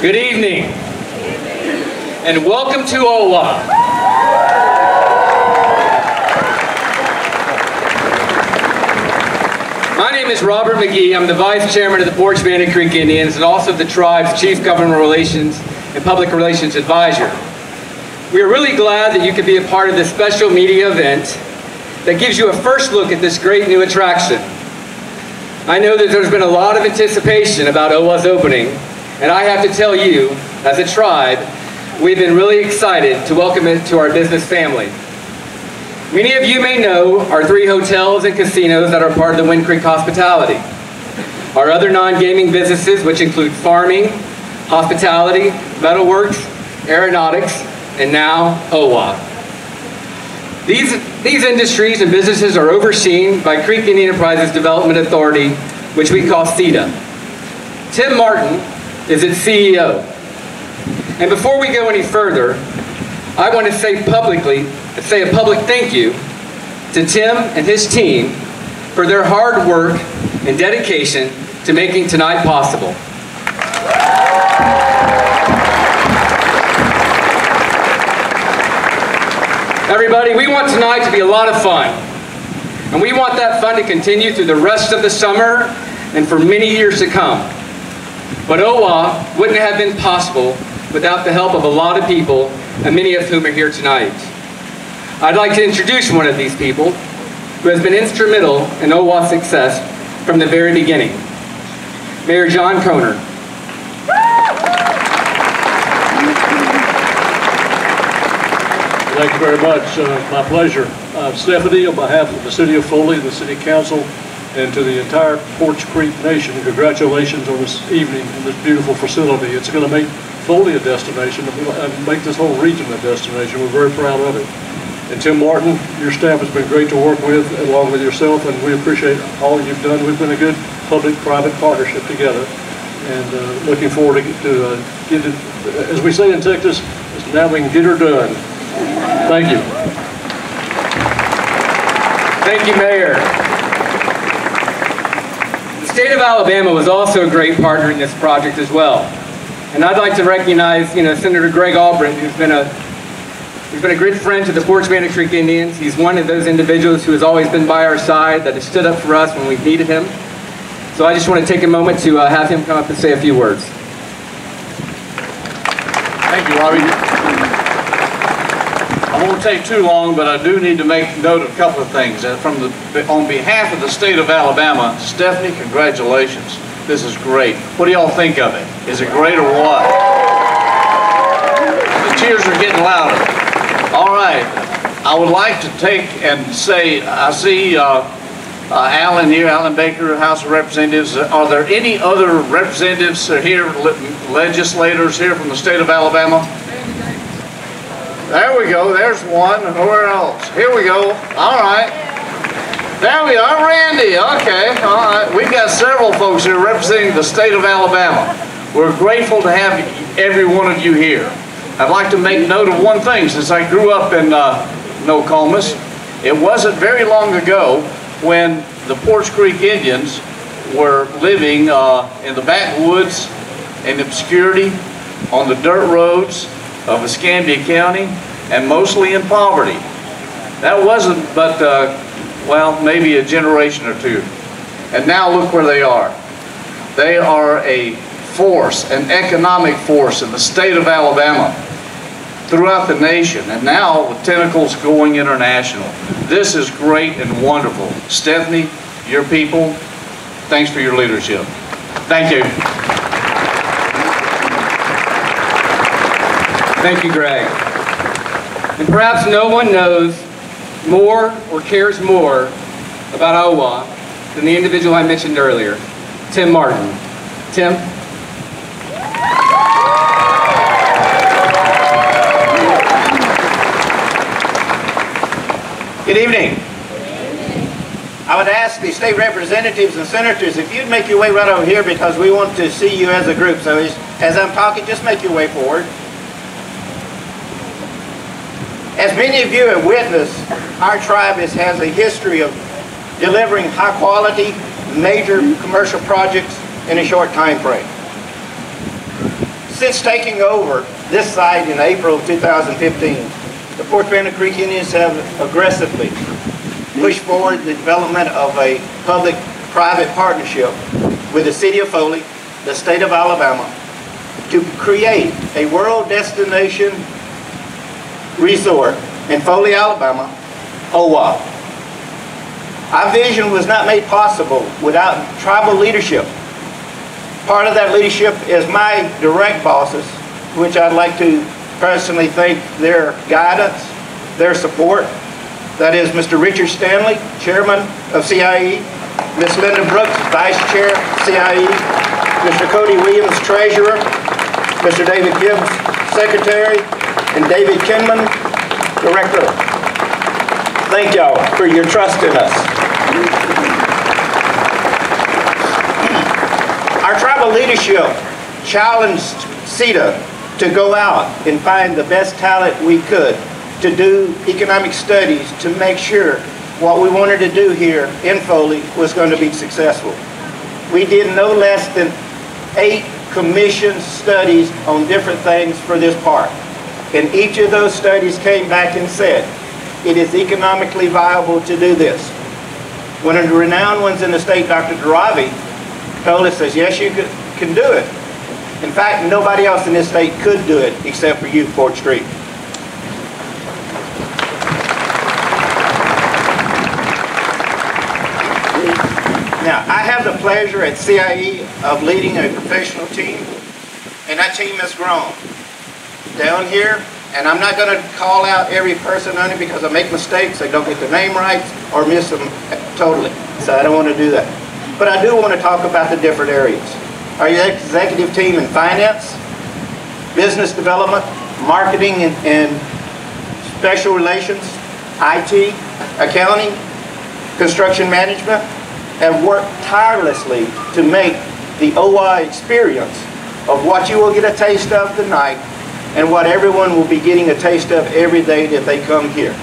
Good evening, and welcome to OWA. My name is Robert McGee. I'm the Vice Chairman of the Porch Bandit Creek Indians and also the tribe's Chief Government Relations and Public Relations Advisor. We are really glad that you could be a part of this special media event that gives you a first look at this great new attraction. I know that there's been a lot of anticipation about OWA's opening, and I have to tell you, as a tribe, we've been really excited to welcome it to our business family. Many of you may know our 3 hotels and casinos that are part of the Wind Creek Hospitality. Our other non-gaming businesses, which include farming, hospitality, metalworks, aeronautics, and now OWA. These industries and businesses are overseen by Creek Indian Enterprises Development Authority, which we call CEDA. Tim Martin is its CEO. And before we go any further, I want to say a public thank you to Tim and his team for their hard work and dedication to making tonight possible. Everybody, we want tonight to be a lot of fun. And we want that fun to continue through the rest of the summer and for many years to come. But OWA wouldn't have been possible without the help of a lot of people, and many of whom are here tonight. I'd like to introduce one of these people who has been instrumental in OWA's success from the very beginning. Mayor John Koner. Thank you very much. My pleasure. Stephanie, on behalf of the City of Foley, the City Council, and to the entire Porch Creek Nation, congratulations on this evening and this beautiful facility. It's going to make Foley a destination and make this whole region a destination. We're very proud of it. And Tim Martin, your staff has been great to work with, along with yourself, and we appreciate all you've done. We've been a good public-private partnership together, and looking forward to get it, as we say in Texas, now we can get her done. Thank you. Thank you, Mayor. The state of Alabama was also a great partner in this project as well. And I'd like to recognize, Senator Greg Albrecht, who's been a good friend to the Porch Bandit Creek Indians. He's one of those individuals who has always been by our side, that has stood up for us when we've needed him. So I just want to take a moment to have him come up and say a few words. Thank you, Robbie. I won't take too long, but I do need to make note of a couple of things. On behalf of the state of Alabama, Stephanie, congratulations. This is great. What do y'all think of it? Is it great or what? The cheers are getting louder. All right. I would like to take and say, I see Alan here, Alan Baker, House of Representatives. Are there any other representatives here, legislators here from the state of Alabama? There we go. There's one. Where else? Here we go. All right. There we are. Randy. Okay. All right. We've got several folks here representing the state of Alabama. We're grateful to have every one of you here. I'd like to make note of one thing. Since I grew up in Nokomis, it wasn't very long ago when the Porch Creek Indians were living in the backwoods in obscurity on the dirt roads of Escambia County and mostly in poverty. That wasn't but, well, maybe a generation or two. And now look where they are. They are a force, an economic force in the state of Alabama, throughout the nation, and now with tentacles going international. This is great and wonderful. Stephanie, your people, thanks for your leadership. Thank you. Thank you, Greg. And perhaps no one knows more or cares more about OWA than the individual I mentioned earlier, Tim Martin. Tim? Good evening. I would ask the state representatives and senators if you'd make your way right over here, because we want to see you as a group. So as I'm talking, just make your way forward. As many of you have witnessed, our tribe has a history of delivering high quality, major commercial projects in a short time frame. Since taking over this site in April of 2015, the Porch Bandit Creek Indians have aggressively pushed forward the development of a public-private partnership with the city of Foley, the state of Alabama, to create a world destination resort in Foley, Alabama, OWA. Our vision was not made possible without tribal leadership. Part of that leadership is my direct bosses, which I'd like to personally thank their guidance, their support. That is Mr. Richard Stanley, Chairman of CIE, Ms. Linda Brooks, Vice Chair of CIE, Mr. Cody Williams, Treasurer, Mr. David Gibbs, Secretary, and David Kinman, Director. Thank y'all for your trust in us. Our tribal leadership challenged CETA to go out and find the best talent we could to do economic studies to make sure what we wanted to do here in Foley was going to be successful. We did no less than 8 commissioned studies on different things for this park. And each of those studies came back and said, it is economically viable to do this. One of the renowned ones in the state, Dr. Daravi, told us, says, yes, you can do it. In fact, nobody else in this state could do it except for you, Fort Street. Now, I have the pleasure at CIE of leading a professional team, and that team has grown. Down here, and I'm not going to call out every person on it because I make mistakes, I don't get the name right, or miss them totally. So I don't want to do that. But I do want to talk about the different areas. Our executive team in finance, business development, marketing and special relations, IT, accounting, construction management, have worked tirelessly to make the OWA experience of what you will get a taste of tonight and what everyone will be getting a taste of every day that they come here.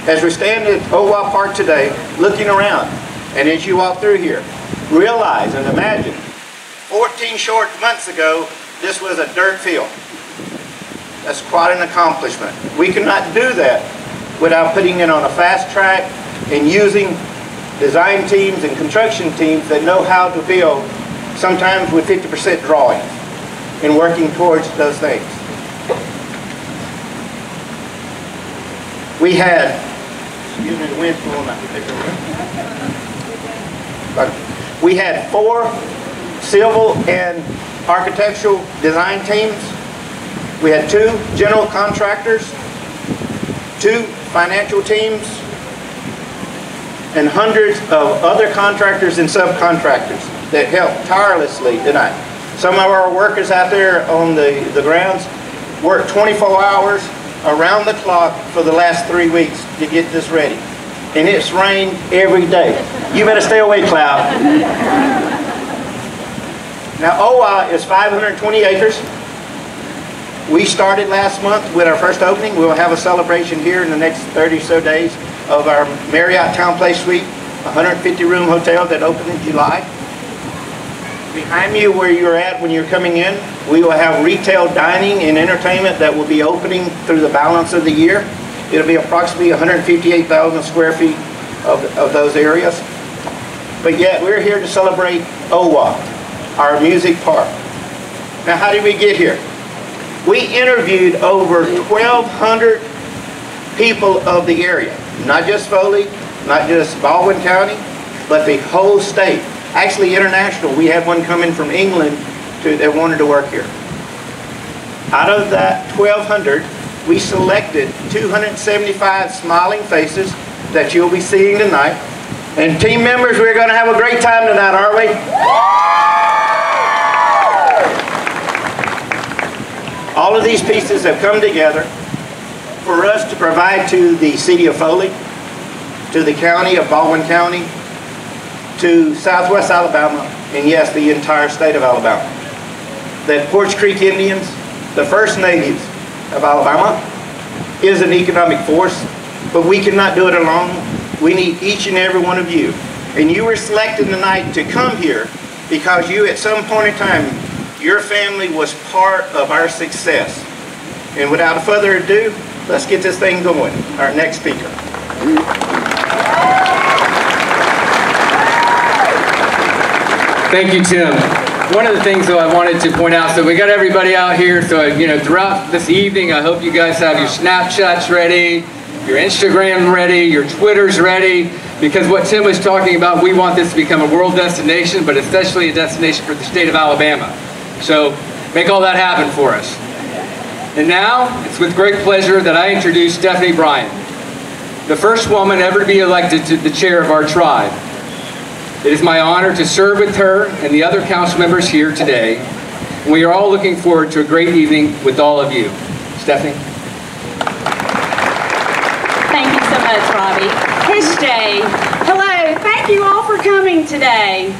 As we stand at OWA Park today, looking around, and as you walk through here, realize and imagine, 14 short months ago, this was a dirt field. That's quite an accomplishment. We cannot do that without putting it on a fast track and using design teams and construction teams that know how to build, sometimes with 50% drawings, and working towards those things. We had, excuse me, the wind's blowing out. We had 4 civil and architectural design teams. We had 2 general contractors, 2 financial teams, and hundreds of other contractors and subcontractors that helped tirelessly tonight. Some of our workers out there on the grounds worked 24 hours around the clock for the last 3 weeks to get this ready. And it's rained every day. You better stay away, Cloud. Now, OWA is 520 acres. We started last month with our first opening. We'll have a celebration here in the next 30 or so days of our Marriott Town Place Suite, 150-room hotel that opened in July. Behind you where you're at when you're coming in, we will have retail dining and entertainment that will be opening through the balance of the year. It'll be approximately 158,000 square feet of those areas. But yet we're here to celebrate OWA, our music park. Now how did we get here? We interviewed over 1,200 people of the area, not just Foley, not just Baldwin County, but the whole state. Actually international. We had one coming from England that wanted to work here. Out of that 1,200, we selected 275 smiling faces that you'll be seeing tonight. And team members, we're going to have a great time tonight, aren't we? All of these pieces have come together for us to provide to the city of Foley, to the county of Baldwin County, to Southwest Alabama, and yes, the entire state of Alabama. That Porch Creek Indians, the first natives of Alabama, is an economic force, but we cannot do it alone. We need each and every one of you. And you were selected tonight to come here because you, at some point in time, your family was part of our success. And without further ado, let's get this thing going. Our next speaker. Thank you, Tim. One of the things that I wanted to point out, so we got everybody out here, so throughout this evening, I hope you guys have your Snapchats ready, your Instagram ready, your Twitters ready, because what Tim was talking about, we want this to become a world destination, but especially a destination for the state of Alabama. So make all that happen for us. And now, it's with great pleasure that I introduce Stephanie Bryan, the first woman ever to be elected to the chair of our tribe. It is my honor to serve with her and the other council members here today. And we are all looking forward to a great evening with all of you. Stephanie. Thank you so much, Robbie. Hish Day. Hello, thank you all for coming today.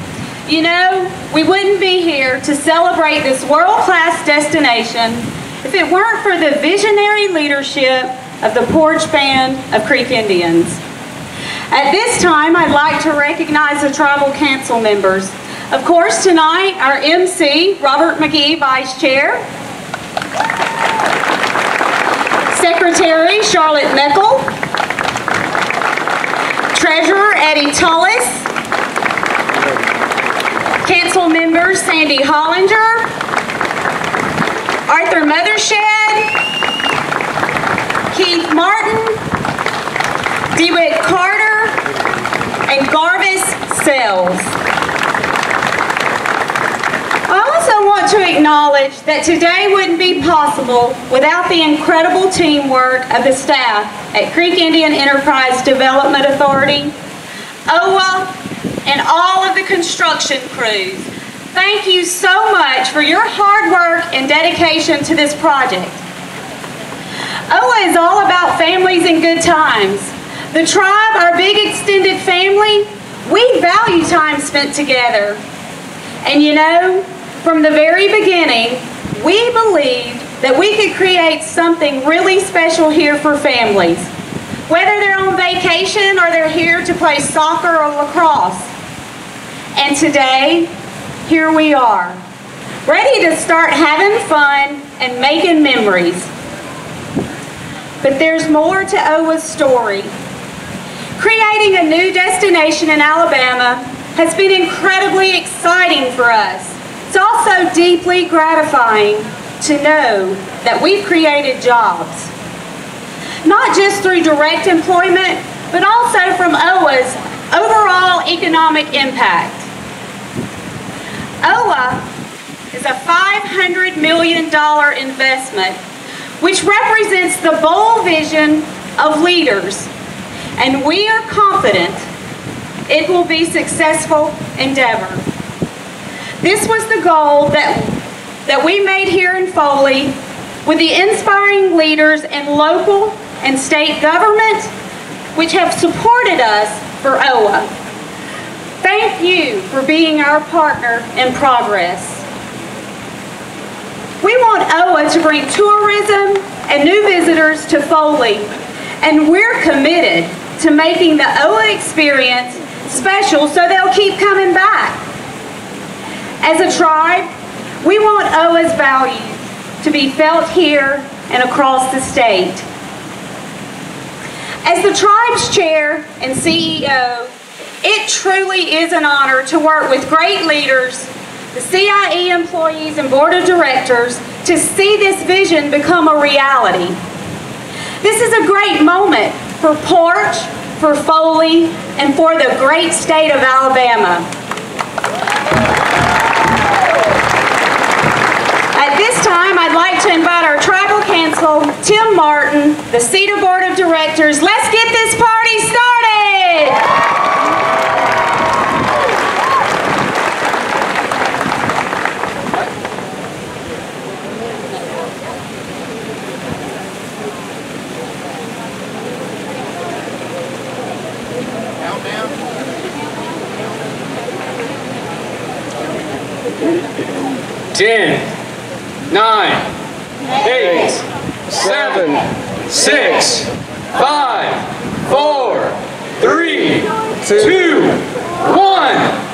You know, we wouldn't be here to celebrate this world-class destination if it weren't for the visionary leadership of the Porch Band of Creek Indians. At this time, I'd like to recognize the tribal council members. Of course, tonight, our MC, Robert McGee, Vice Chair. Secretary, Charlotte Meckel. Treasurer, Eddie Tullis. Council members, Sandy Hollinger. Arthur Mothershed. Keith Martin. DeWitt Carter. And Garvis Sells. I also want to acknowledge that today wouldn't be possible without the incredible teamwork of the staff at Creek Indian Enterprise Development Authority, OWA, and all of the construction crews. Thank you so much for your hard work and dedication to this project. OWA is all about families and good times. The tribe, our big extended family, we value time spent together. And you know, from the very beginning, we believed that we could create something really special here for families. Whether they're on vacation or they're here to play soccer or lacrosse. And today, here we are, ready to start having fun and making memories. But there's more to OWA's story. Creating a new destination in Alabama has been incredibly exciting for us. It's also deeply gratifying to know that we've created jobs. Not just through direct employment, but also from OWA's overall economic impact. OWA is a $500 million investment, which represents the bold vision of leaders. And we are confident it will be a successful endeavor. This was the goal that we made here in Foley with the inspiring leaders in local and state government which have supported us for OWA. Thank you for being our partner in progress. We want OWA to bring tourism and new visitors to Foley, and we're committed to making the OWA experience special so they'll keep coming back. As a tribe, we want OWA's values to be felt here and across the state. As the tribe's chair and CEO, it truly is an honor to work with great leaders, the CIE employees and board of directors, to see this vision become a reality. This is a great moment for Porch, for Foley, and for the great state of Alabama. At this time, I'd like to invite our tribal council, Tim Martin, the CETA board of directors. Let's get this party started! Countdown. 10, 9, 8, 7, 6, 5, 4, 3, 2, 1.